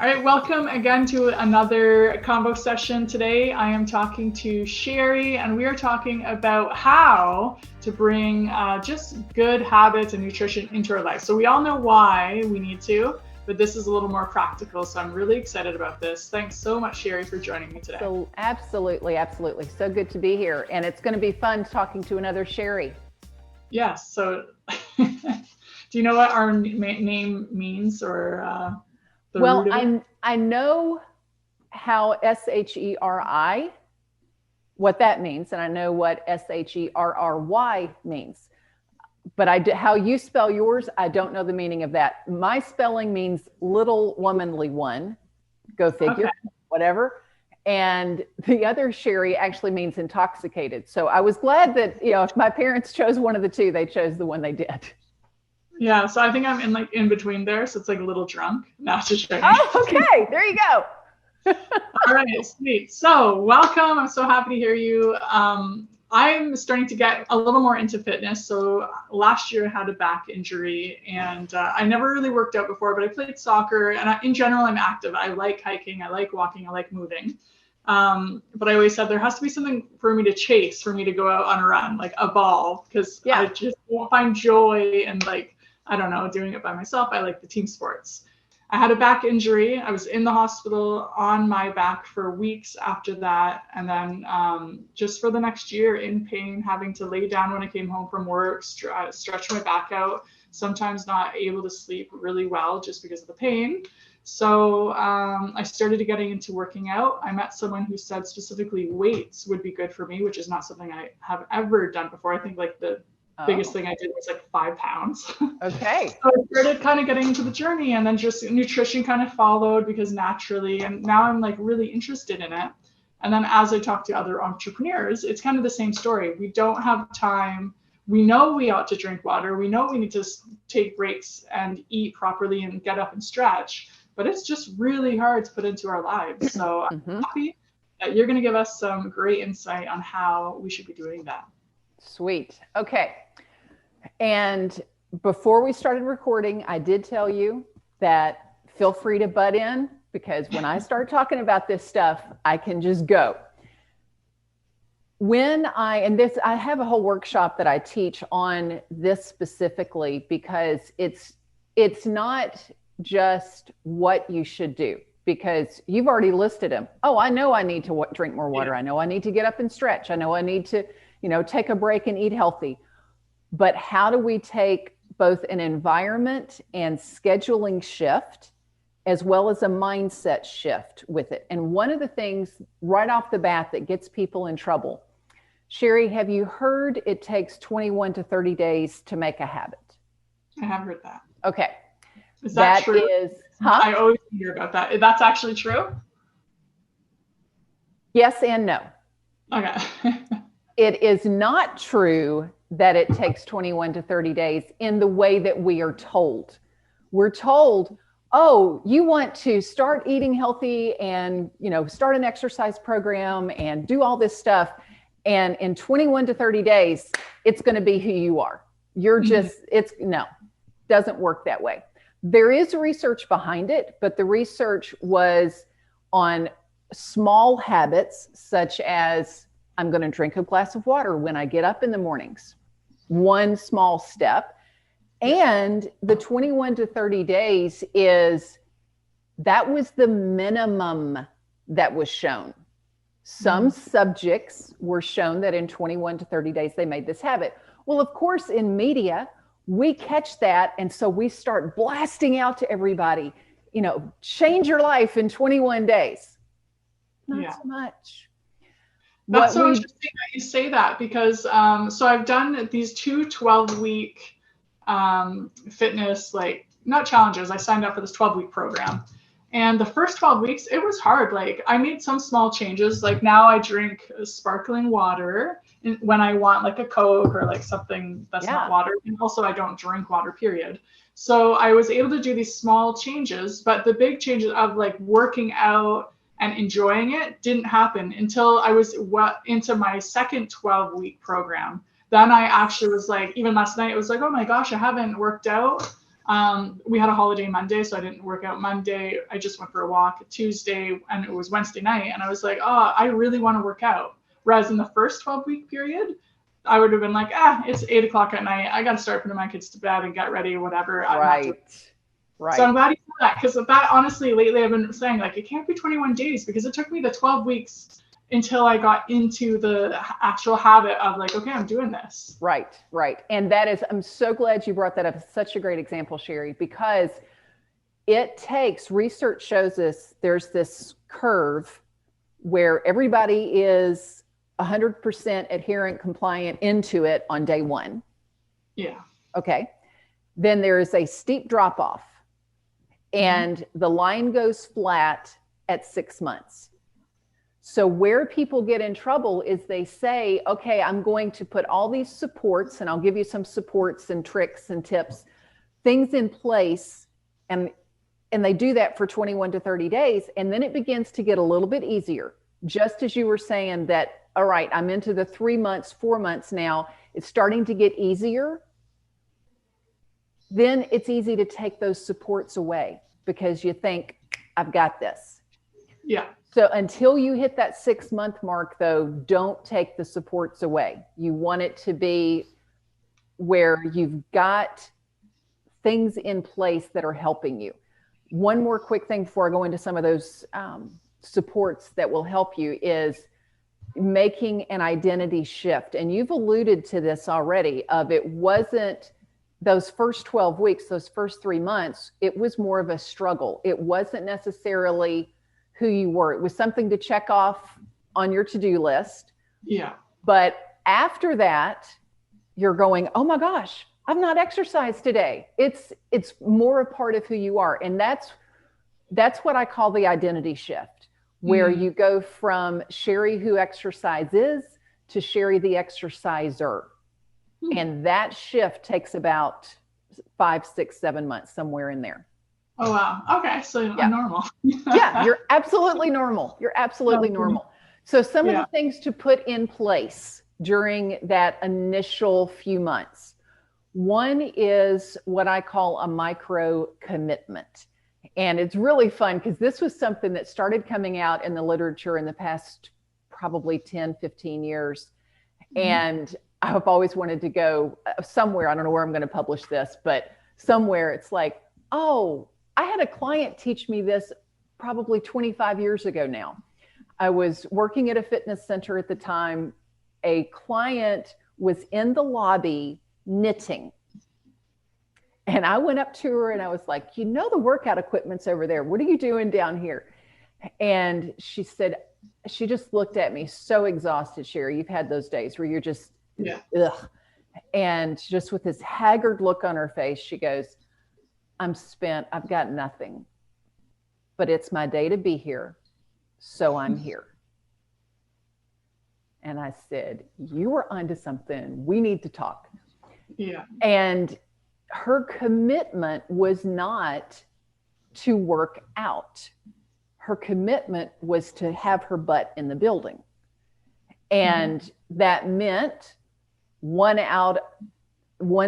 All right, welcome again to another combo session. Today I am talking to Sheri, and we are talking about how to bring just good habits and nutrition into our life. So we all know why we need to, but this is a little more practical. So I'm really excited about this. Thanks so much, Sheri, for joining me today. So absolutely. So good to be here. And it's going to be fun talking to another Sheri. Yes. So do you know what our name means or well, I know how SHERI, what that means, and I know what SHERRY means. But how you spell yours, I don't know the meaning of that. My spelling means little womanly one, go figure, whatever. And the other Sheri actually means intoxicated. So I was glad that, if my parents chose one of the two, they chose the one they did. Yeah, so I think I'm in between there, so it's like a little drunk. Now to show you. Oh, okay, there you go. All right, sweet. So welcome. I'm so happy to hear you. I'm starting to get a little more into fitness. So last year I had a back injury, and I never really worked out before, but I played soccer, and in general I'm active. I like hiking, I like walking, I like moving. But I always said there has to be something for me to chase, for me to go out on a run, like a ball, because I just won't find joy in I don't know, doing it by myself. I like the team sports. I had a back injury. I was in the hospital on my back for weeks after that. And then just for the next year in pain, having to lay down when I came home from work, stretch my back out, sometimes not able to sleep really well just because of the pain. So I started getting into working out. I met someone who said specifically weights would be good for me, which is not something I have ever done before. I think the biggest thing I did was 5 pounds. Okay. So I started kind of getting into the journey, and then just nutrition kind of followed because naturally, and now I'm really interested in it. And then as I talk to other entrepreneurs, it's kind of the same story. We don't have time. We know we ought to drink water. We know we need to take breaks and eat properly and get up and stretch, but it's just really hard to put into our lives. So I'm happy that you're going to give us some great insight on how we should be doing that. Sweet. Okay. And before we started recording, I did tell you that feel free to butt in, because when I start talking about this stuff, I can just go. I have a whole workshop that I teach on this specifically, because it's not just what you should do, because you've already listed them. Oh, I know I need to drink more water. I know I need to get up and stretch. I know I need to take a break and eat healthy. But how do we take both an environment and scheduling shift, as well as a mindset shift with it? And one of the things right off the bat that gets people in trouble, Sheri, have you heard it takes 21 to 30 days to make a habit? I have heard that. Okay. Is that true? I always hear about that. That's actually true? Yes and no. Okay. It is not true that it takes 21 to 30 days in the way that we are told. We're told, oh, you want to start eating healthy and, start an exercise program and do all this stuff. And in 21 to 30 days, it's going to be who you are. You're just, doesn't work that way. There is research behind it, but the research was on small habits, such as I'm going to drink a glass of water when I get up in the mornings. One small step. And the 21 to 30 days that was the minimum that was shown. Some subjects were shown that in 21 to 30 days, they made this habit. Well, of course, in media, we catch that. And so we start blasting out to everybody, change your life in 21 days. Not so much. That's so interesting that you say that, because so I've done these 2 12-week fitness, not challenges. I signed up for this 12-week program. And the first 12 weeks, it was hard. I made some small changes. Now I drink sparkling water when I want a Coke or something that's not water. And also I don't drink water, period. So I was able to do these small changes, but the big changes of working out and enjoying it didn't happen until I was into my second 12-week program. Then I actually was even last night, it was oh my gosh, I haven't worked out. We had a holiday Monday, so I didn't work out Monday. I just went for a walk Tuesday, and it was Wednesday night. And I was like, oh, I really want to work out. Whereas in the first 12-week period, I would have been like, it's 8 o'clock at night. I got to start putting my kids to bed and get ready, whatever. Right. Right. So I'm glad you said that, because that honestly, lately I've been saying, like, it can't be 21 days because it took me the 12 weeks until I got into the actual habit of like, okay, I'm doing this. Right, right. And that is, I'm so glad you brought that up. It's such a great example, Sheri, because it takes, research shows us there's this curve where everybody is 100% adherent, compliant into it on day one. Yeah. Okay. Then there is a steep drop off, and the line goes flat at 6 months. So where people get in trouble is they say, okay, I'm going to put all these supports, and I'll give you some supports and tricks and tips, things in place. And they do that for 21 to 30 days. And then it begins to get a little bit easier. Just as you were saying that, all right, I'm into the 3 months, 4 months now, it's starting to get easier. Then it's easy to take those supports away because you think, I've got this. Yeah. So until you hit that 6 month mark, though, don't take the supports away. You want it to be where you've got things in place that are helping you. One more quick thing before I go into some of those supports that will help you is making an identity shift. And you've alluded to this already, of it wasn't those first 12 weeks, those first 3 months, it was more of a struggle. It wasn't necessarily who you were. It was something to check off on your to-do list. Yeah. But after that, you're going, oh my gosh, I've not exercised today. It's more a part of who you are. And that's what I call the identity shift, where you go from Sheri who exercises to Sheri the exerciser. And that shift takes about 5, 6, 7 months, somewhere in there. Oh, wow. Okay. So I'm normal. Yeah, you're absolutely normal. You're absolutely normal. So some of the things to put in place during that initial few months. One is what I call a micro commitment. And it's really fun because this was something that started coming out in the literature in the past probably 10, 15 years. And I've always wanted to go somewhere. I don't know where I'm going to publish this, but somewhere it's like, oh, I had a client teach me this probably 25 years ago now. I was working at a fitness center at the time. A client was in the lobby knitting. And I went up to her and I was like, you know, the workout equipment's over there. What are you doing down here? And she said, she just looked at me so exhausted, Sheri. You've had those days where you're just, ugh. And just with this haggard look on her face, she goes, I'm spent. I've got nothing, but it's my day to be here. So I'm here. And I said, you are onto something. We need to talk. Yeah. And her commitment was not to work out. Her commitment was to have her butt in the building. And that meant one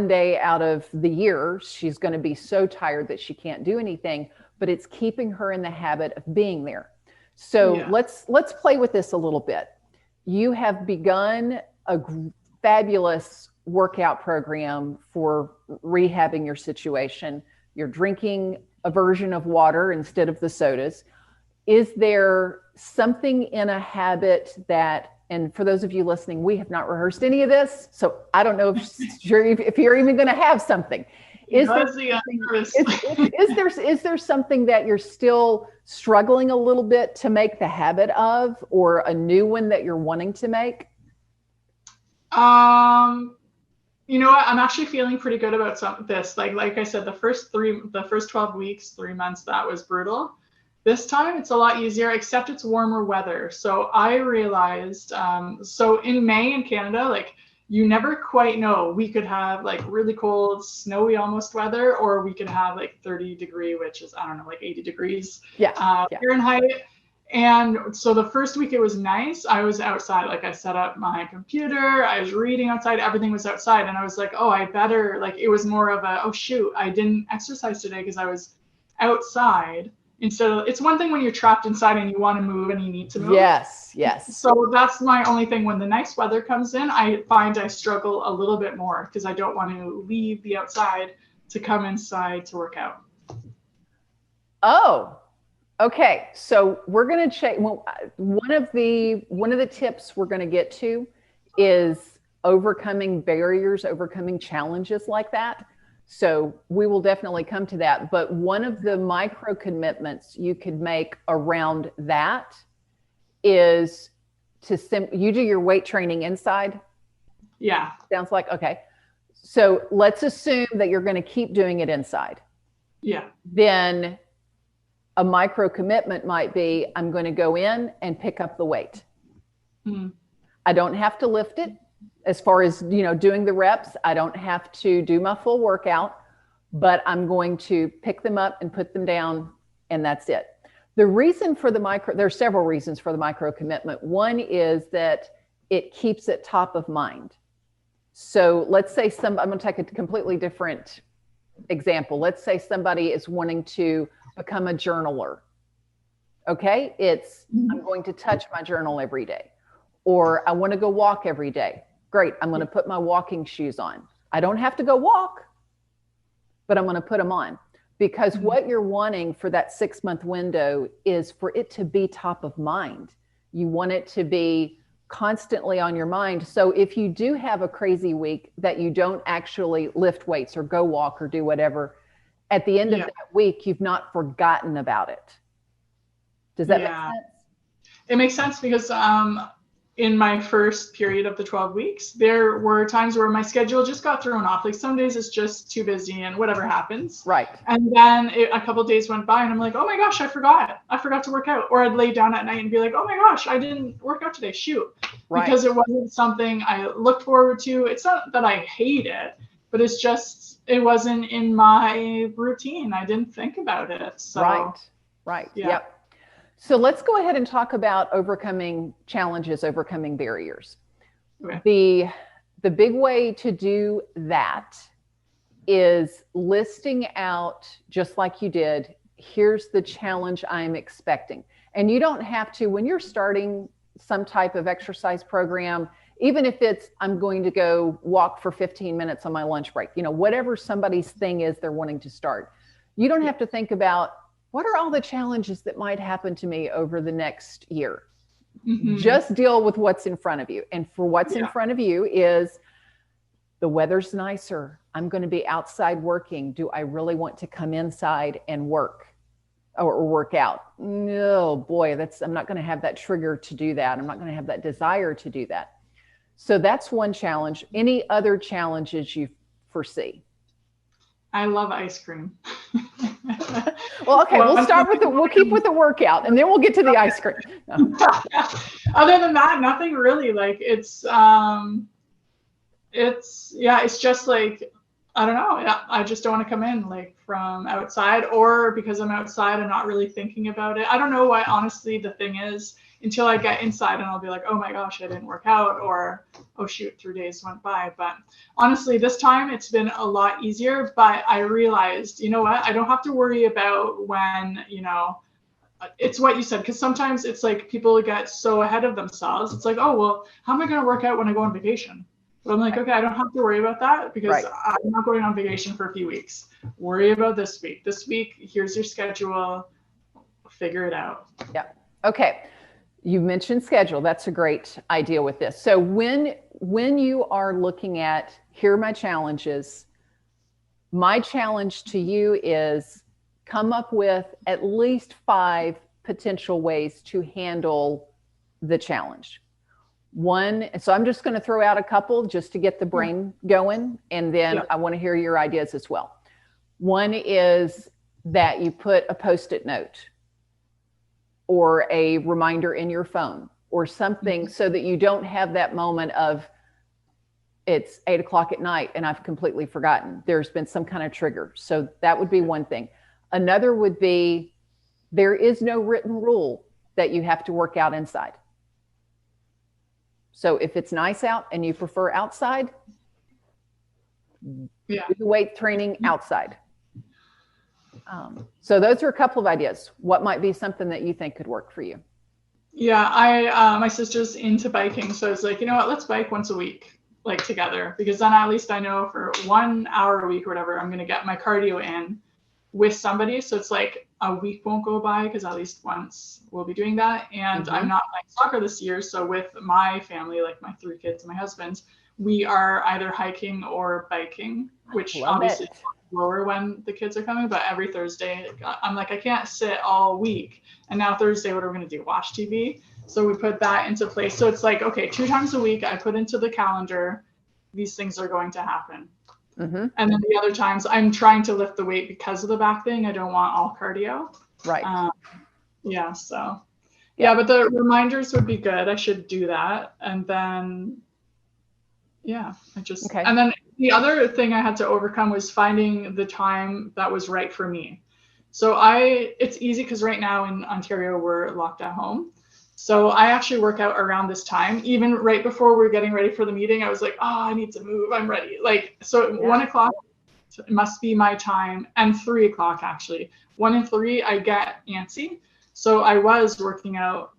day out of the year, she's going to be so tired that she can't do anything, but it's keeping her in the habit of being there. So let's play with this a little bit. You have begun a fabulous workout program for rehabbing your situation. You're drinking a version of water instead of the sodas. Is there something in a habit that, and for those of you listening, we have not rehearsed any of this, so I don't know if you're even going to have something. Is there something that you're still struggling a little bit to make the habit of, or a new one that you're wanting to make? You know what? I'm actually feeling pretty good about this. Like I said, the first 12 weeks, 3 months, that was brutal. This time it's a lot easier, except it's warmer weather. So I realized, so in May in Canada, like you never quite know. We could have like really cold, snowy almost weather, or we could have like 30 degree, which is, I don't know, like 80 degrees Fahrenheit. And so the first week it was nice. I was outside, like I set up my computer, I was reading outside, everything was outside. And I was like, oh, I better, like, it was more of a, oh shoot, I didn't exercise today because I was outside. Instead of, it's one thing when you're trapped inside and you want to move and you need to move. Yes, yes. So that's my only thing. When the nice weather comes in, I find I struggle a little bit more because I don't want to leave the outside to come inside to work out. Oh, okay. So we're going to check. Well, one of the tips we're going to get to is overcoming barriers, overcoming challenges like that. So we will definitely come to that. But one of the micro commitments you could make around that is to you do your weight training inside. Yeah. Sounds like, okay. So let's assume that you're going to keep doing it inside. Yeah. Then a micro commitment might be, I'm going to go in and pick up the weight. Mm-hmm. I don't have to lift it. As far as, doing the reps, I don't have to do my full workout, but I'm going to pick them up and put them down, and that's it. The reason for there are several reasons for the micro commitment. One is that it keeps it top of mind. So let's say I'm going to take a completely different example. Let's say somebody is wanting to become a journaler. Okay. I'm going to touch my journal every day, or I want to go walk every day. Great. I'm going to put my walking shoes on. I don't have to go walk, but I'm going to put them on, because what you're wanting for that 6-month window is for it to be top of mind. You want it to be constantly on your mind. So if you do have a crazy week that you don't actually lift weights or go walk or do whatever, at the end of that week, you've not forgotten about it. Does that make sense? It makes sense because in my first period of the 12 weeks, there were times where my schedule just got thrown off. Like some days it's just too busy and whatever happens. Right. And then a couple of days went by and I'm like, oh my gosh, I forgot to work out. Or I'd lay down at night and be like, oh my gosh, I didn't work out today. Shoot. Right. Because it wasn't something I looked forward to. It's not that I hate it, but it's just, it wasn't in my routine. I didn't think about it. So, right. Yeah. Yep. So let's go ahead and talk about overcoming challenges, overcoming barriers. Okay. The big way to do that is listing out, just like you did, here's the challenge I'm expecting. And you don't have to, when you're starting some type of exercise program, even if it's, I'm going to go walk for 15 minutes on my lunch break, whatever somebody's thing is they're wanting to start, you don't have to think about, what are all the challenges that might happen to me over the next year? Mm-hmm. Just deal with what's in front of you. And for what's in front of you is the weather's nicer. I'm going to be outside working. Do I really want to come inside and work or work out? No, boy, I'm not going to have that trigger to do that. I'm not going to have that desire to do that. So that's one challenge. Any other challenges you foresee? I love ice cream. Well, okay, we'll keep with the workout and then we'll get to the ice cream. No. Other than that, nothing really. Like it's just like, I don't know. I just don't want to come in like from outside, or because I'm outside, I'm not really thinking about it. I don't know what, honestly, the thing is until I get inside and I'll be like, oh my gosh, I didn't work out, or, oh shoot, 3 days went by. But honestly, this time it's been a lot easier, but I realized, you know what, I don't have to worry about when, it's what you said, because sometimes it's like people get so ahead of themselves. It's like, oh, well, how am I going to work out when I go on vacation? But I'm like, okay, I don't have to worry about that because I'm not going on vacation for a few weeks. Worry about this week. This week, here's your schedule. Figure it out. Yeah. Okay. You mentioned schedule. That's a great idea with this. So when you are looking at, here are my challenges, my challenge to you is come up with at least 5 potential ways to handle the challenge. One, so I'm just going to throw out a couple just to get the brain going, and then I want to hear your ideas as well. One is that you put a Post-it note or a reminder in your phone or something so that you don't have that moment of it's 8 o'clock at night and I've completely forgotten. There's been some kind of trigger. So that would be one thing. Another would be, there is no written rule that you have to work out inside. So if it's nice out and you prefer outside, do the weight training outside. So those are a couple of ideas. What might be something that you think could work for you? Yeah, my sister's into biking, so I was like, you know what, let's bike once a week, like together, because then at least I know for 1 hour a week or whatever, I'm gonna get my cardio in with somebody. So it's like a week won't go by because at least once we'll be doing that. And I'm not playing soccer this year, so with my family, like my 3 kids and my husband's, we are either hiking or biking, which obviously is lower when the kids are coming, but every Thursday, I'm like, I can't sit all week. And now Thursday, what are we going to do? Watch TV? So we put that into place. So it's like, okay, 2 times a week, I put into the calendar, these things are going to happen. And then the other times I'm trying to lift the weight because of the back thing. I don't want all cardio. Right. So but the reminders would be good. I should do that. And then, and then the other thing I had to overcome was finding the time that was right for me. So it's easy because right now in Ontario, we're locked at home. So I actually work out around this time. Even right before we're getting ready for the meeting, I was like, oh, I need to move. I'm ready. Like, so 1 o'clock must be my time, and 3 o'clock actually. 1 and 3, I get antsy. So I was working out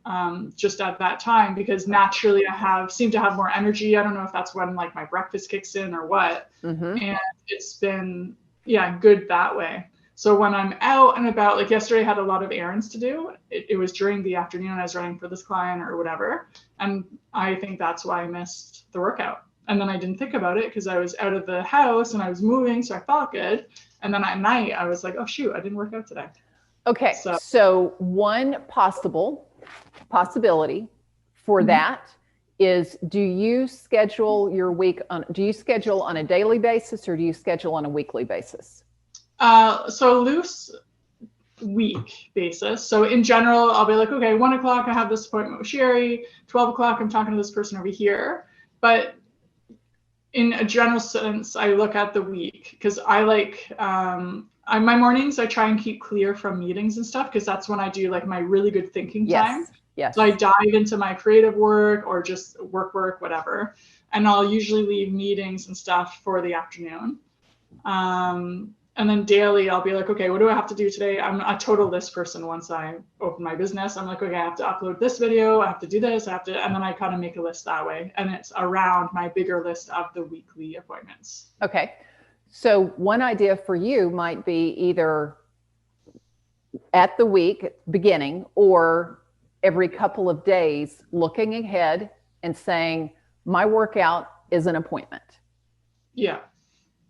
just at that time because naturally I seem to have more energy. I don't know if that's when like my breakfast kicks in or what. And it's been, good that way. So when I'm out and about, like yesterday I had a lot of errands to do. It was during the afternoon, I was running for this client or whatever. And I think that's why I missed the workout. And then I didn't think about it because I was out of the house and I was moving, so I felt good. And then at night I was like, oh shoot, I didn't work out today. Okay, so one possibility for that is, do you schedule your week do you schedule on a daily basis or do you schedule on a weekly basis? So loose week basis. So in general, I'll be like, okay, 1 o'clock, I have this appointment with Sherry. 12 o'clock, I'm talking to this person over here. But in a general sense, I look at the week because I like, my mornings, I try and keep clear from meetings and stuff because that's when I do like my really good thinking time. Yes. So I dive into my creative work or just work, whatever. And I'll usually leave meetings and stuff for the afternoon. And then daily, I'll be like, okay, what do I have to do today? I'm a total list person once I open my business. I'm like, okay, I have to upload this video. I have to do this. And then I kind of make a list that way. And it's around my bigger list of the weekly appointments. Okay. So one idea for you might be either at the week beginning or every couple of days looking ahead and saying, my workout is an appointment. Yeah.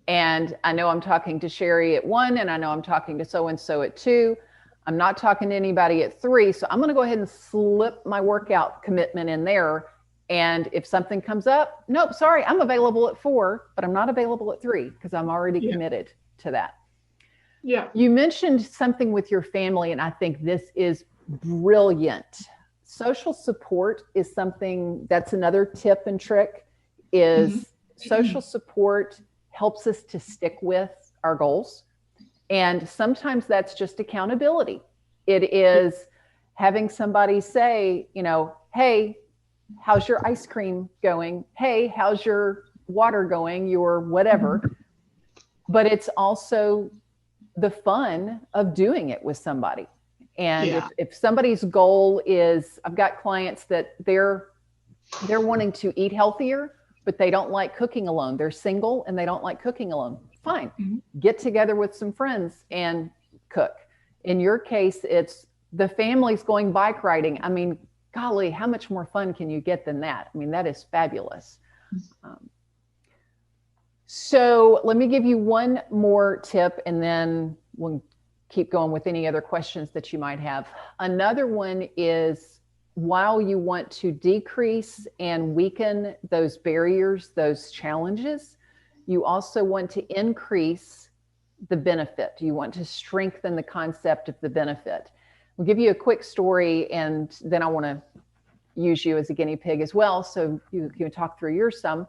And I know I'm talking to Sherry at 1, and I know I'm talking to so-and-so at 2. I'm not talking to anybody at 3. So I'm going to go ahead and slip my workout commitment in there. And if something comes up, nope, sorry, I'm available at 4, but I'm not available at 3 because I'm already committed to that. Yeah. You mentioned something with your family, and I think this is brilliant. Social support is something that's another tip and trick is social support helps us to stick with our goals. And sometimes that's just accountability. It is having somebody say, hey, how's your ice cream going? Hey, how's your water going? Your whatever. But it's also the fun of doing it with somebody. And if somebody's goal is, I've got clients that they're wanting to eat healthier, but they don't like cooking alone. They're single and they don't like cooking alone. Fine. Get together with some friends and cook. In your case, it's the family's going bike riding. I mean, golly, how much more fun can you get than that? I mean, that is fabulous. So let me give you one more tip and then we'll keep going with any other questions that you might have. Another one is, while you want to decrease and weaken those barriers, those challenges, you also want to increase the benefit. You want to strengthen the concept of the benefit. We'll give you a quick story and then I want to use you as a guinea pig as well, so you can talk through your some.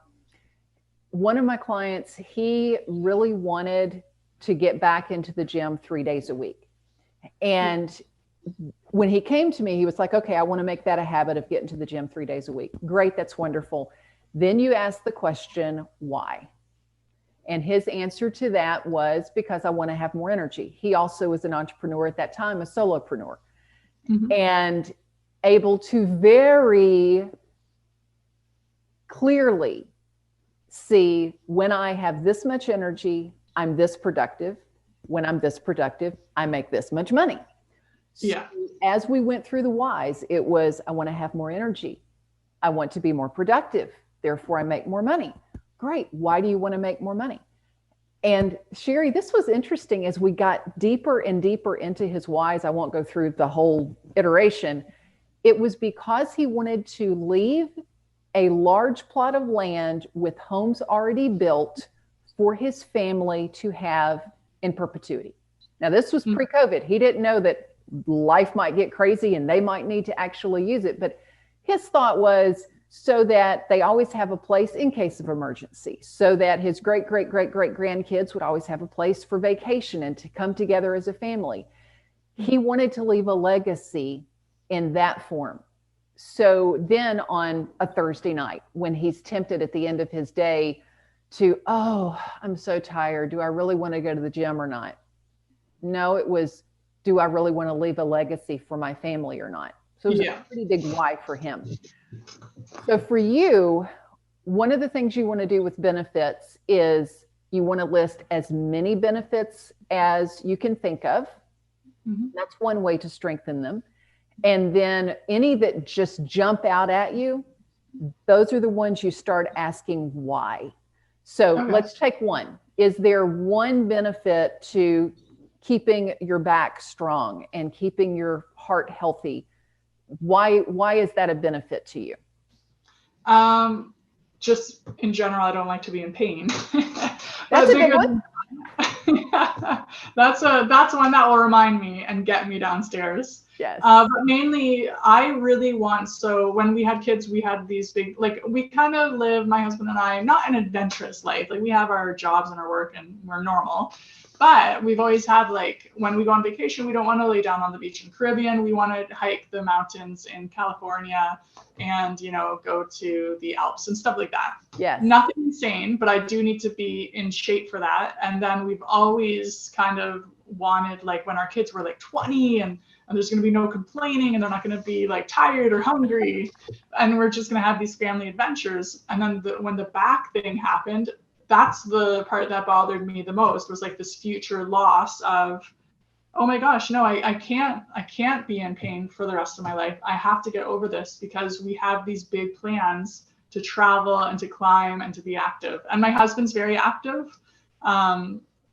One of my clients, he really wanted to get back into the gym 3 days a week. And when he came to me, he was like, okay, I want to make that a habit of getting to the gym 3 days a week. Great. That's wonderful. Then you ask the question, why? And his answer to that was because I want to have more energy. He also was an entrepreneur at that time, a solopreneur, and able to very clearly see when I have this much energy, I'm this productive. When I'm this productive, I make this much money. Yeah. So as we went through the whys, it was, I want to have more energy. I want to be more productive. Therefore, I make more money. Great. Why do you want to make more money? And Sheri, this was interesting as we got deeper and deeper into his whys. I won't go through the whole iteration. It was because he wanted to leave a large plot of land with homes already built for his family to have in perpetuity. Now, this was pre-COVID. He didn't know that life might get crazy and they might need to actually use it. But his thought was so that they always have a place in case of emergency, so that his great, great, great, great grandkids would always have a place for vacation and to come together as a family. He wanted to leave a legacy in that form. So then on a Thursday night, when he's tempted at the end of his day to, oh, I'm so tired. Do I really want to go to the gym or not? No, it was, do I really want to leave a legacy for my family or not? So it was a pretty big why for him. So for you, one of the things you want to do with benefits is you want to list as many benefits as you can think of. That's one way to strengthen them. And then any that just jump out at you, those are the ones you start asking why. So let's take one. Is there one benefit to keeping your back strong and keeping your heart healthy? Why is that a benefit to you? Just in general, I don't like to be in pain. That's a big one. That's one that will remind me and get me downstairs. Yes. But mainly I really want, so when we had kids, we had these big, like we kind of live, my husband and I, not an adventurous life. Like we have our jobs and our work and we're normal. But we've always had, like, when we go on vacation, we don't want to lay down on the beach in the Caribbean. We want to hike the mountains in California and, you know, go to the Alps and stuff like that. Yes. Nothing insane, but I do need to be in shape for that. And then we've always kind of wanted, like, when our kids were like 20 and there's going to be no complaining and they're not going to be like tired or hungry. And we're just going to have these family adventures. And then when the back thing happened, that's the part that bothered me the most, was like this future loss of, oh my gosh, no, I can't be in pain for the rest of my life. I have to get over this because we have these big plans to travel and to climb and to be active. And my husband's very active.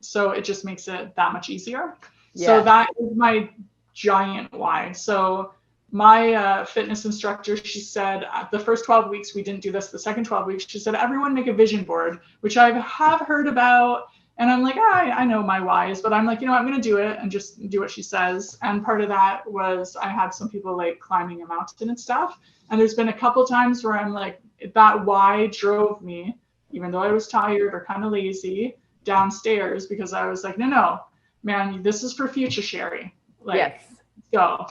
So it just makes it that much easier. Yeah. So that is my giant why. So my fitness instructor, she said the first 12 weeks, we didn't do this. The second 12 weeks, she said, everyone make a vision board, which I have heard about. And I'm like, I know my whys, but I'm like, you know, I'm going to do it and just do what she says. And part of that was I had some people like climbing a mountain and stuff. And there's been a couple times where I'm like, that why drove me, even though I was tired or kind of lazy, downstairs, because I was like, no, man, this is for future Sheri. Like, yes. Go.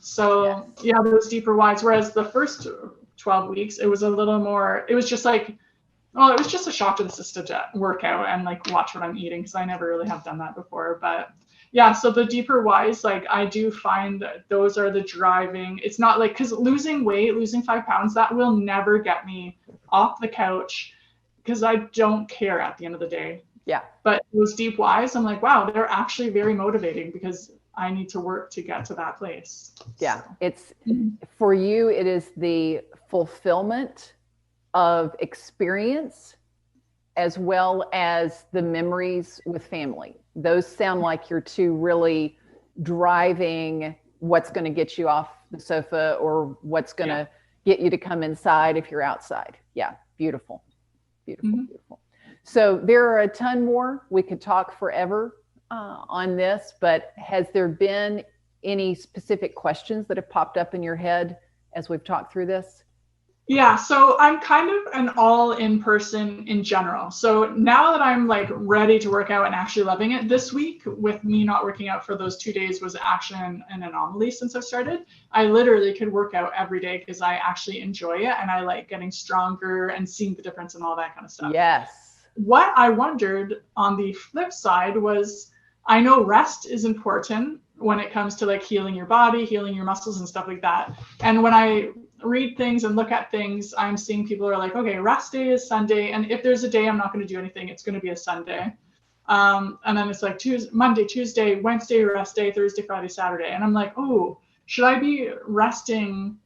So yeah, those deeper whys. Whereas the first 12 weeks, it was a little more, it was just like, well, it was just a shock to the system to work out and like watch what I'm eating, because I never really have done that before. But yeah, so the deeper whys, like I do find that those are the driving. It's not like, because losing weight, losing 5 pounds, that will never get me off the couch, because I don't care at the end of the day. Yeah. But those deep whys, I'm like, wow, they're actually very motivating, because I need to work to get to that place. Yeah. So. It's for you, it is the fulfillment of experience as well as the memories with family. Those sound like you're two really driving what's going to get you off the sofa or what's going to get you to come inside if you're outside. Yeah. Beautiful. Beautiful. Mm-hmm. Beautiful. So there are a ton more. We could talk forever on this, but has there been any specific questions that have popped up in your head as we've talked through this? Yeah, so I'm kind of an all-in person in general. So now that I'm like ready to work out and actually loving it, this week with me not working out for those 2 days was actually an anomaly since I started. I literally could work out every day because I actually enjoy it and I like getting stronger and seeing the difference and all that kind of stuff. Yes. What I wondered on the flip side was I know rest is important when it comes to like healing your body, healing your muscles and stuff like that. And when I read things and look at things, I'm seeing people are like, okay, rest day is Sunday. And if there's a day I'm not going to do anything, it's going to be a Sunday. And then it's like Monday, Tuesday, Wednesday, rest day, Thursday, Friday, Saturday. And I'm like, oh, should I be resting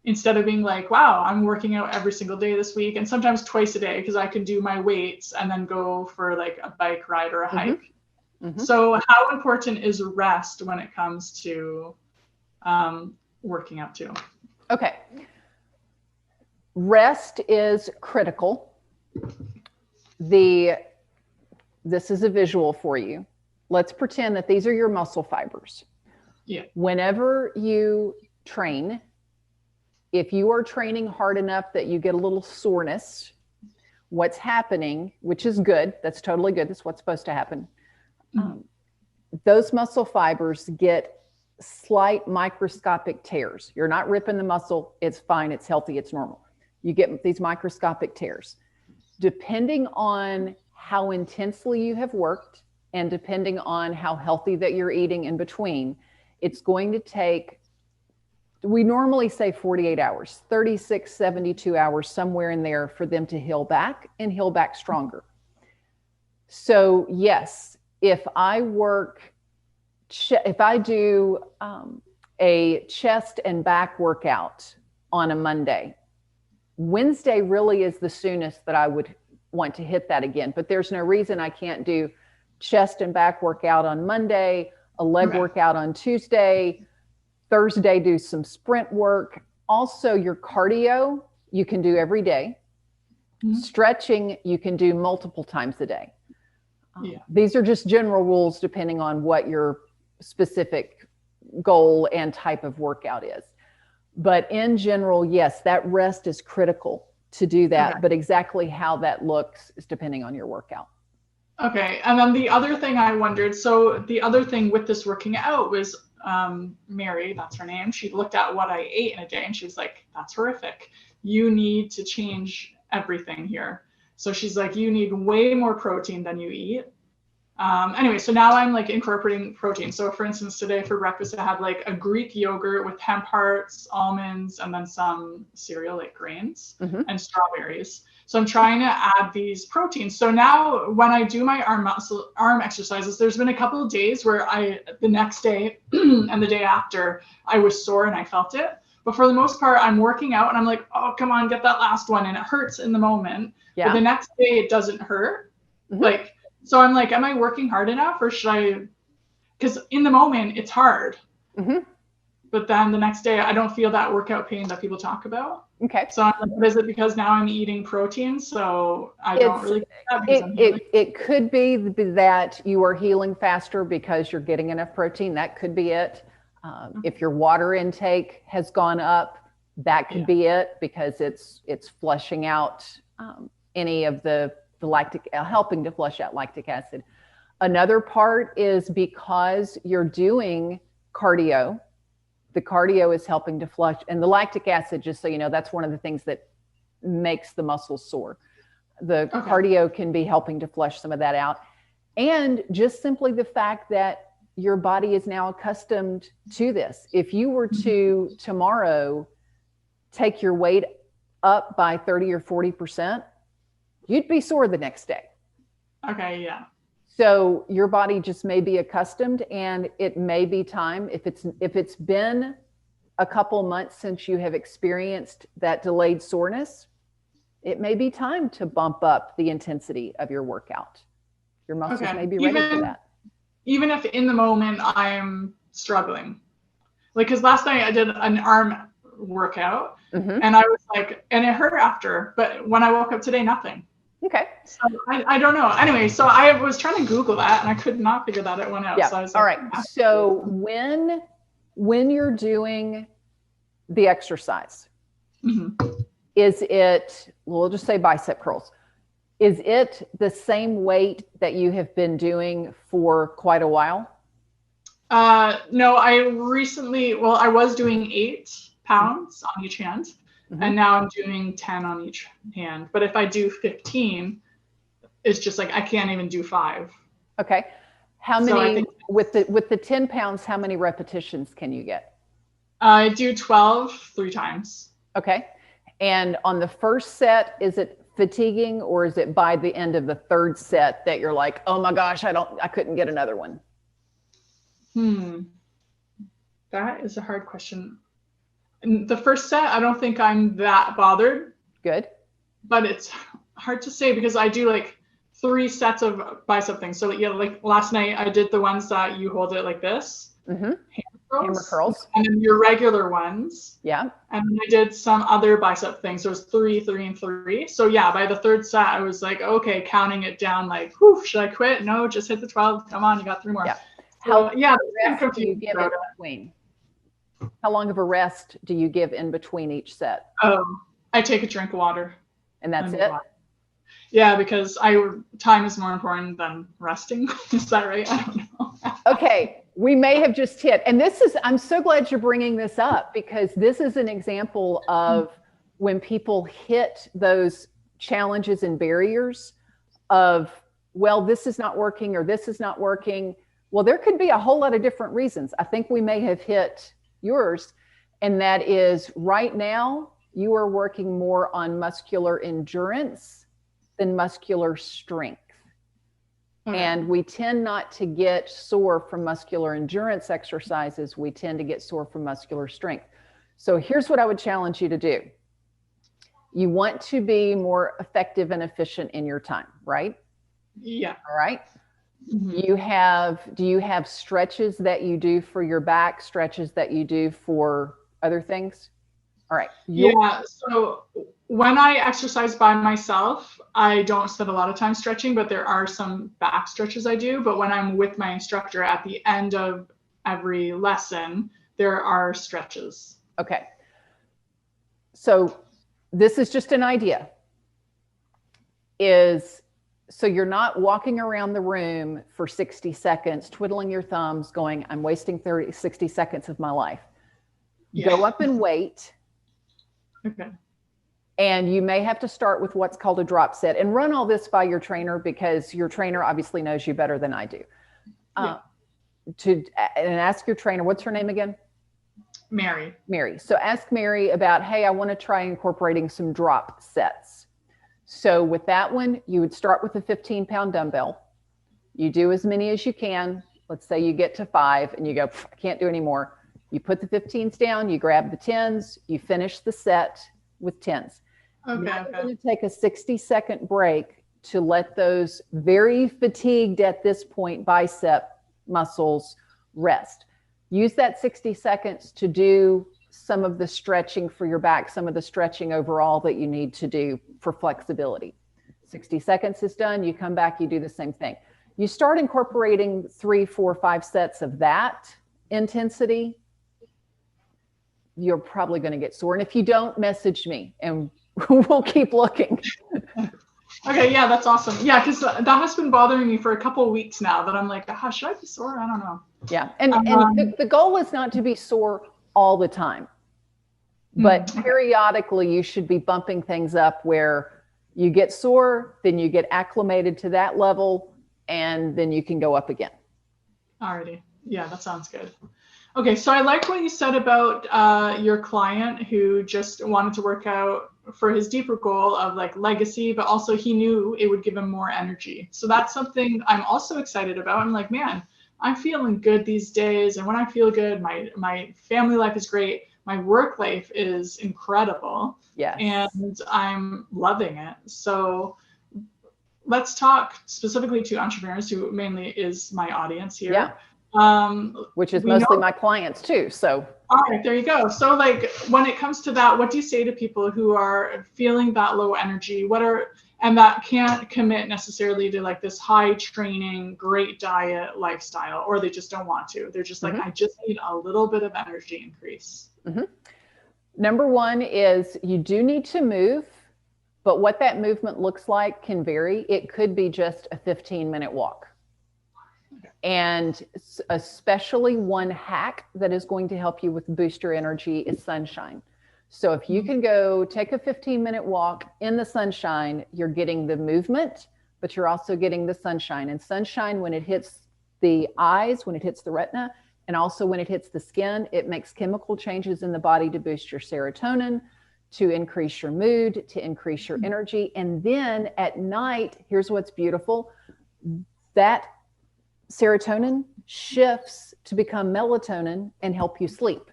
instead of being like, wow, I'm working out every single day this week and sometimes twice a day because I can do my weights and then go for like a bike ride or a hike. Mm-hmm. So how important is rest when it comes to working out too? Okay. Rest is critical. This is a visual for you. Let's pretend that these are your muscle fibers. Yeah. Whenever you train, if you are training hard enough that you get a little soreness, what's happening, which is good, that's totally good, that's what's supposed to happen. Those muscle fibers get slight microscopic tears. You're not ripping the muscle. It's fine. It's healthy. It's normal. You get these microscopic tears. Depending on how intensely you have worked and depending on how healthy that you're eating in between, it's going to take, we normally say 48 hours, 36, 72 hours, somewhere in there for them to heal back and heal back stronger. So yes, if I do a chest and back workout on a Monday, Wednesday really is the soonest that I would want to hit that again. But there's no reason I can't do chest and back workout on Monday, a leg workout on Tuesday, Thursday do some sprint work. Also your cardio, you can do every day. Stretching, you can do multiple times a day. These are just general rules depending on what your specific goal and type of workout is. But in general, yes, that rest is critical to do that. But exactly how that looks is depending on your workout. Okay. And then the other thing I wondered, so the other thing with this working out was Mary, that's her name. She looked at what I ate in a day and she was like, that's horrific. You need to change everything here. So she's like, you need way more protein than you eat. Anyway, so now I'm like incorporating protein. So for instance, today for breakfast, I had like a Greek yogurt with hemp hearts, almonds, and then some cereal like grains and strawberries. So I'm trying to add these proteins. So now when I do my arm exercises, there's been a couple of days where the next day and the day after I was sore and I felt it. But for the most part, I'm working out and I'm like, oh, come on, get that last one. And it hurts in the moment. But the next day it doesn't hurt. So I'm like, am I working hard enough or should I? Because in the moment it's hard. But then the next day I don't feel that workout pain that people talk about. Okay. So I'm like, is it because now I'm eating protein? So I don't really get that. It could be that you are healing faster because you're getting enough protein. That could be it. If your water intake has gone up, that could be it because it's flushing out any of the lactic, helping to flush out lactic acid. Another part is because you're doing cardio. The cardio is helping to flush, and the lactic acid, just so you know, that's one of the things that makes the muscles sore. The cardio can be helping to flush some of that out. And just simply the fact that your body is now accustomed to this. If you were to tomorrow take your weight up by 30 or 40%, you'd be sore the next day. Okay, yeah. So your body just may be accustomed, and it may be time, if it's been a couple months since you have experienced that delayed soreness, it may be time to bump up the intensity of your workout. Your muscles may be ready for that. Even if in the moment I'm struggling. Like, because last night I did an arm workout and I was like, and it hurt after, but when I woke up today, nothing. Okay. So I don't know. Anyway, so I was trying to Google that and I could not figure that one out. Yeah. So I was All like, right. So when you're doing the exercise, is it, we'll just say bicep curls. Is it the same weight that you have been doing for quite a while? No, I was doing 8 pounds on each hand, and now I'm doing 10 on each hand. But if I do 15, it's just like I can't even do 5. Okay. How many, with the 10 pounds, how many repetitions can you get? I do 12 3 times. Okay. And on the first set, is it fatiguing, or is it by the end of the third set that you're like, oh my gosh, I couldn't get another one? That is a hard question. In the first set, I don't think I'm that bothered. Good. But it's hard to say because I do like 3 sets of bicep things. So yeah, like last night I did the ones that you hold it like this. Hammer curls. And then your regular ones. Yeah. And then I did some other bicep things. So it was 3, 3, and 3. So yeah, by the third set, I was like, okay, counting it down like, whew, should I quit? No, just hit the 12. Come on, you got 3 more. Yeah. So, How do you give in between? How long of a rest do you give in between each set? I take a drink of water. And that's it? Yeah, because time is more important than resting. Is that right? I don't know. Okay, we may have just hit, and I'm so glad you're bringing this up, because this is an example of when people hit those challenges and barriers of, well, this is not working or this is not working. Well, there could be a whole lot of different reasons. I think we may have hit yours, and that is right now you are working more on muscular endurance than muscular strength. And we tend not to get sore from muscular endurance exercises. We tend to get sore from muscular strength. So here's what I would challenge you to do. You want to be more effective and efficient in your time, right? Yeah. All right. Do you have stretches that you do for your back, stretches that you do for other things? All right. Yeah. So when I exercise by myself, I don't spend a lot of time stretching, but there are some back stretches I do. But when I'm with my instructor at the end of every lesson, there are stretches. Okay. So this is just an idea. So you're not walking around the room for 60 seconds, twiddling your thumbs, going, I'm wasting 60 seconds of my life. Yeah. Go up and wait. Okay. And you may have to start with what's called a drop set, and run all this by your trainer, because your trainer obviously knows you better than I do. And ask your trainer, what's her name again? Mary. Mary. So ask Mary about, hey, I want to try incorporating some drop sets. So with that one, you would start with a 15-pound dumbbell. You do as many as you can. Let's say you get to 5 and you go, I can't do any more. You put the 15s down, you grab the 10s, you finish the set with 10s. Okay. Now you're going to take a 60-second break to let those very fatigued at this point bicep muscles rest. Use that 60 seconds to do some of the stretching for your back, some of the stretching overall that you need to do for flexibility. 60 seconds is done, you come back, you do the same thing. You start incorporating 3, 4, 5 sets of that intensity, you're probably going to get sore. And if you don't, message me and we'll keep looking. Okay, yeah, that's awesome. Yeah, because that has been bothering me for a couple of weeks now, that I'm like, should I be sore? I don't know. Yeah, and the goal is not to be sore all the time, but periodically you should be bumping things up where you get sore, then you get acclimated to that level, and then you can go up again. Alrighty. Yeah, that sounds good. Okay, so I like what you said about your client who just wanted to work out for his deeper goal of like legacy, but also he knew it would give him more energy. So that's something I'm also excited about. I'm like, man, I'm feeling good these days. And when I feel good, my family life is great. My work life is incredible. Yeah. And I'm loving it. So let's talk specifically to entrepreneurs, who mainly is my audience here. Yeah. Which is mostly my clients too. So. All right, there you go. So like when it comes to that, what do you say to people who are feeling that low energy? And that can't commit necessarily to like this high training, great diet lifestyle, or they just don't want to. They're just like, I just need a little bit of energy increase. Number one is you do need to move, but what that movement looks like can vary. It could be just a 15-minute walk. And especially one hack that is going to help you with boost your energy is sunshine. So if you can go take a 15-minute walk in the sunshine, you're getting the movement, but you're also getting the sunshine. And sunshine, when it hits the eyes, when it hits the retina, and also when it hits the skin, it makes chemical changes in the body to boost your serotonin, to increase your mood, to increase your energy. And then at night, here's what's beautiful. That serotonin shifts to become melatonin and help you sleep.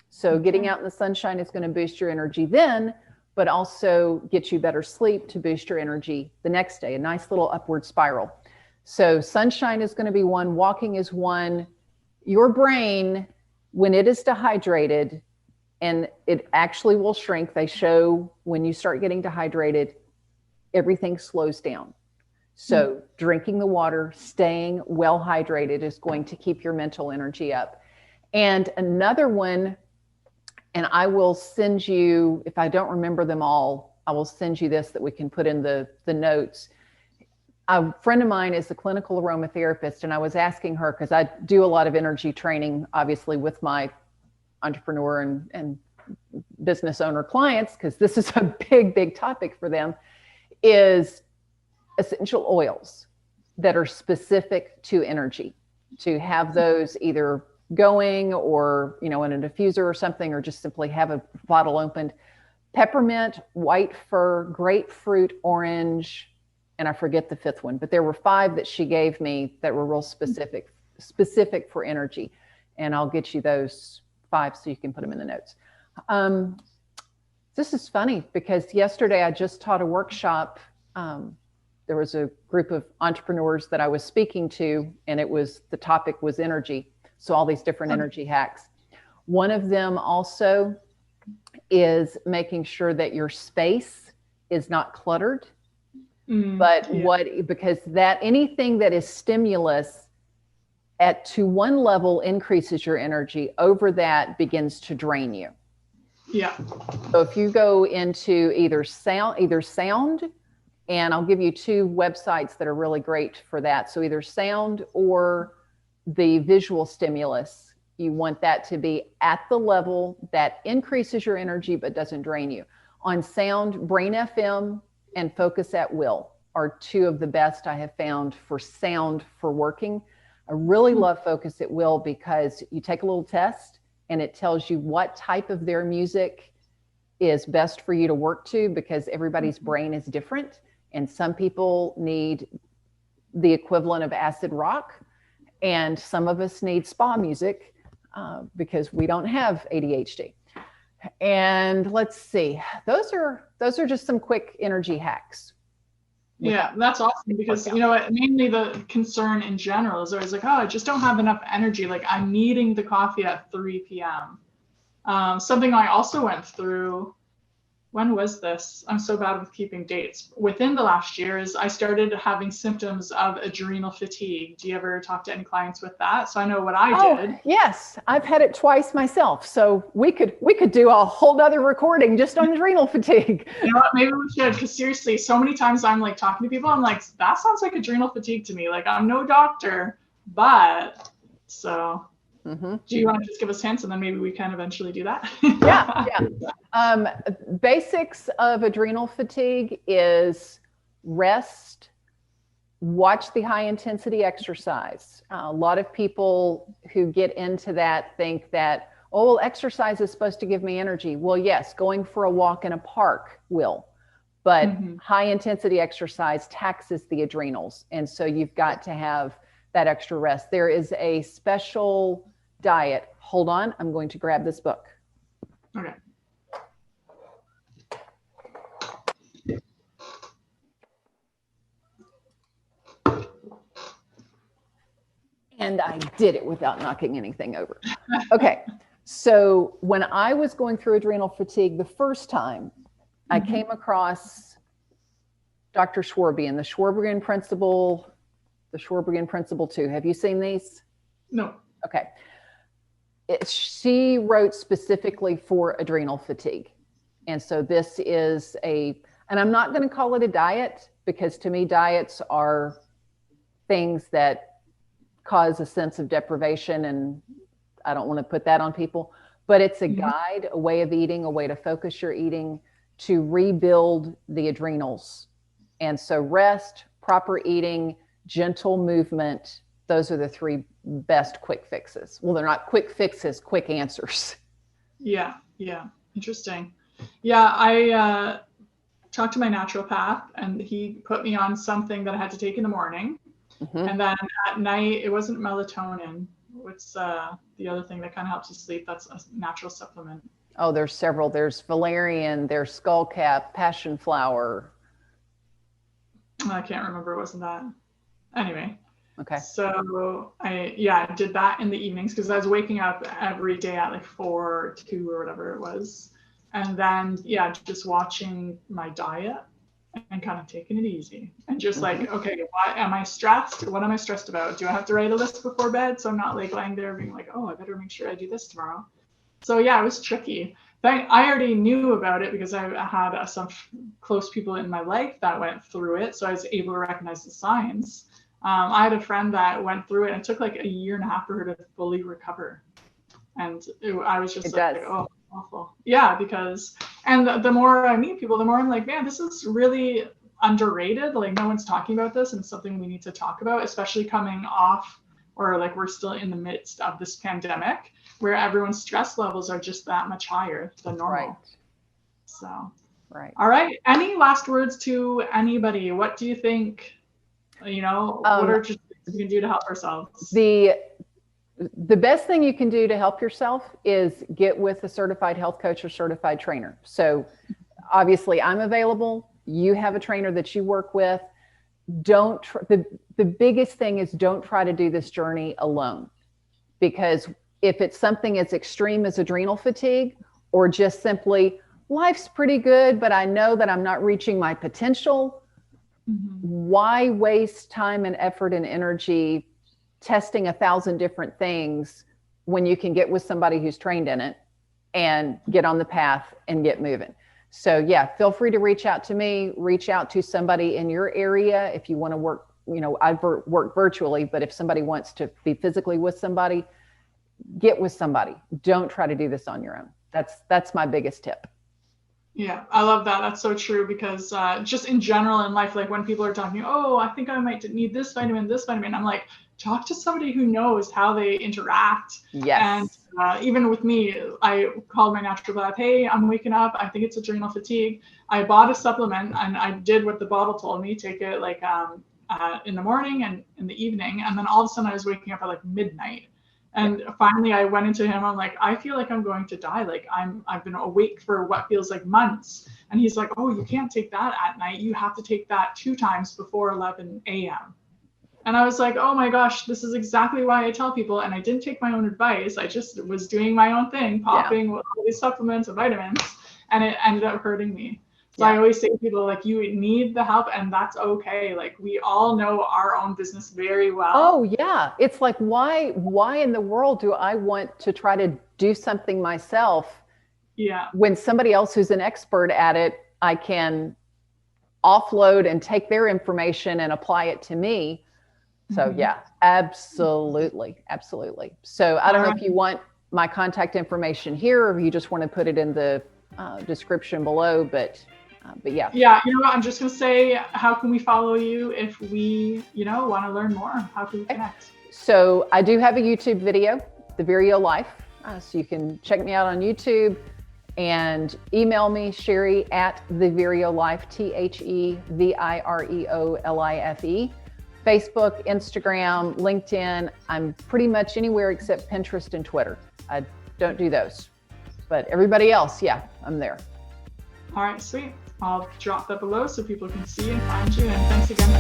So getting out in the sunshine is going to boost your energy then, but also get you better sleep to boost your energy the next day, a nice little upward spiral. So sunshine is going to be one, walking is one. Your brain, when it is dehydrated, and it actually will shrink, they show when you start getting dehydrated, everything slows down. So drinking the water, staying well hydrated is going to keep your mental energy up. And another one, and I will send you, if I don't remember them all, I will send you this that we can put in the notes. A friend of mine is a clinical aromatherapist, and I was asking her, because I do a lot of energy training, obviously, with my entrepreneur and business owner clients, because this is a big, big topic for them, is essential oils that are specific to energy, to have those either going or, in a diffuser or something, or just simply have a bottle opened. Peppermint, white fir, grapefruit, orange, and I forget the fifth one, but there were 5 that she gave me that were real specific for energy. And I'll get you those 5 so you can put them in the notes. This is funny because yesterday I just taught a workshop. There was a group of entrepreneurs that I was speaking to, and the topic was energy. So all these different energy hacks. One of them also is making sure that your space is not cluttered. Because anything that is stimulus to one level increases your energy, over that begins to drain you. Yeah. So if you go into either sound, and I'll give you 2 websites that are really great for that. So either sound or the visual stimulus, you want that to be at the level that increases your energy but doesn't drain you. On sound, Brain FM and Focus at Will are 2 of the best I have found for sound for working. I really love Focus at Will because you take a little test and it tells you what type of their music is best for you to work to, because everybody's brain is different. And some people need the equivalent of acid rock, and some of us need spa music because we don't have ADHD. And let's see, those are just some quick energy hacks. Yeah, that's awesome, because mainly the concern in general is always like, oh, I just don't have enough energy. Like, I'm needing the coffee at 3 p.m. Something I also went through, when was this? I'm so bad with keeping dates. Within the last year is I started having symptoms of adrenal fatigue. Do you ever talk to any clients with that? So I know what I did. Yes, I've had it twice myself. So we could do a whole nother recording just on adrenal fatigue. You know what? Maybe we should, because seriously, so many times I'm like talking to people, I'm like, that sounds like adrenal fatigue to me. Like, I'm no doctor, but so. Mm-hmm. Do you want to just give us hints, and then maybe we can eventually do that? Yeah. Basics of adrenal fatigue is rest, watch the high intensity exercise. A lot of people who get into that think that, oh, well, exercise is supposed to give me energy. Well, yes, going for a walk in a park will, but high intensity exercise taxes the adrenals. And so you've got to have that extra rest. There is a special diet. Hold on, I'm going to grab this book. Okay. And I did it without knocking anything over. Okay, so when I was going through adrenal fatigue the first time, I came across Dr. Schwarbian, the Schwarbian Principle 2. Have you seen these? No. Okay. She wrote specifically for adrenal fatigue. And so this is and I'm not going to call it a diet, because to me, diets are things that cause a sense of deprivation, and I don't want to put that on people, but it's a guide, a way of eating, a way to focus your eating to rebuild the adrenals. And so rest, proper eating, gentle movement, those are the three best quick fixes. Well, they're not quick fixes, quick answers. Yeah. Interesting. Yeah, I talked to my naturopath, and he put me on something that I had to take in the morning. And then at night, it wasn't melatonin. What's the other thing that kind of helps you sleep? That's a natural supplement. Oh, there's several. There's valerian, there's skullcap, passion flower. I can't remember. It wasn't that. Anyway. Okay. So I did that in the evenings, because I was waking up every day at like 4 or 2 or whatever it was. And then, just watching my diet and kind of taking it easy, and just like, okay, why am I stressed? What am I stressed about? Do I have to write a list before bed? So I'm not like lying there being like, oh, I better make sure I do this tomorrow. So it was tricky. But I already knew about it because I had some close people in my life that went through it. So I was able to recognize the signs. I had a friend that went through it, and it took like 1.5 years for her to fully recover. And I was just like, oh, awful. Yeah, because, and the more I meet people, the more I'm like, man, this is really underrated. Like, no one's talking about this, and it's something we need to talk about, especially coming off, or like we're still in the midst of this pandemic where everyone's stress levels are just that much higher than normal. Right. So, right. All right. Any last words to anybody? What do you think? What are just things we can do to help ourselves? The best thing you can do to help yourself is get with a certified health coach or certified trainer. So obviously I'm available. You have a trainer that you work with. The biggest thing is don't try to do this journey alone, because if it's something as extreme as adrenal fatigue, or just simply life's pretty good, but I know that I'm not reaching my potential, why waste time and effort and energy testing 1,000 different things when you can get with somebody who's trained in it and get on the path and get moving? So feel free to reach out to me, reach out to somebody in your area. If you want to work, I work virtually, but if somebody wants to be physically with somebody, get with somebody. Don't try to do this on your own. That's my biggest tip. Yeah, I love that. That's so true, because just in general in life, like when people are talking, oh, I think I might need this vitamin, I'm like, talk to somebody who knows how they interact. Yes. And even with me, I called my naturopath, hey, I'm waking up, I think it's adrenal fatigue. I bought a supplement, and I did what the bottle told me, take it like in the morning and in the evening. And then all of a sudden I was waking up at like midnight. And finally I went into him. I'm like, I feel like I'm going to die. Like I've been awake for what feels like months. And he's like, oh, you can't take that at night. You have to take that 2 times before 11 a.m. And I was like, oh my gosh, this is exactly why I tell people. And I didn't take my own advice. I just was doing my own thing, popping with all these supplements and vitamins, and it ended up hurting me. So I always say to people, like, you need the help, and that's okay. Like, we all know our own business very well. Oh yeah. It's like, why in the world do I want to try to do something myself? Yeah. When somebody else who's an expert at it, I can offload and take their information and apply it to me. So absolutely. Absolutely. So I don't know if you want my contact information here, or if you just want to put it in the description below, but yeah. Yeah. You know what? I'm just going to say, how can we follow you if we, want to learn more? How can we connect? So I do have a YouTube video, the ViREO Life. So you can check me out on YouTube, and email me, Sheri at the ViREO Life, TheVireolife. Facebook, Instagram, LinkedIn. I'm pretty much anywhere except Pinterest and Twitter. I don't do those, but everybody else, I'm there. All right, sweet. I'll drop that below so people can see and find you. And thanks again